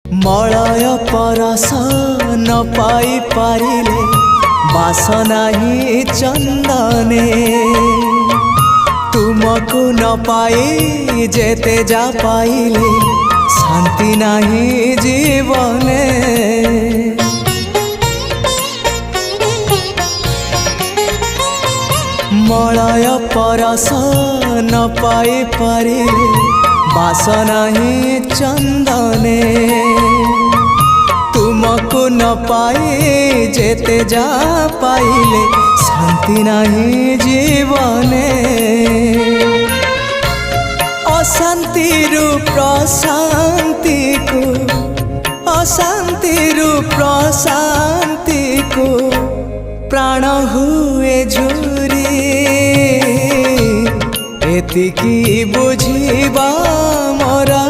Malay परस न पाई पारिले बासना ही चंदने तुमको न पाई जेते जा पाइले शांति नहीं जीवने। मलय परस न पाई पारिले बासना ही चंदने तुमको न पाई जेते जा पाइले शांति नहीं जीवने। अशांति प्रशांति को अशांति प्रशांति को प्राण हुए झुरी एतिकी बुझिबा मोरा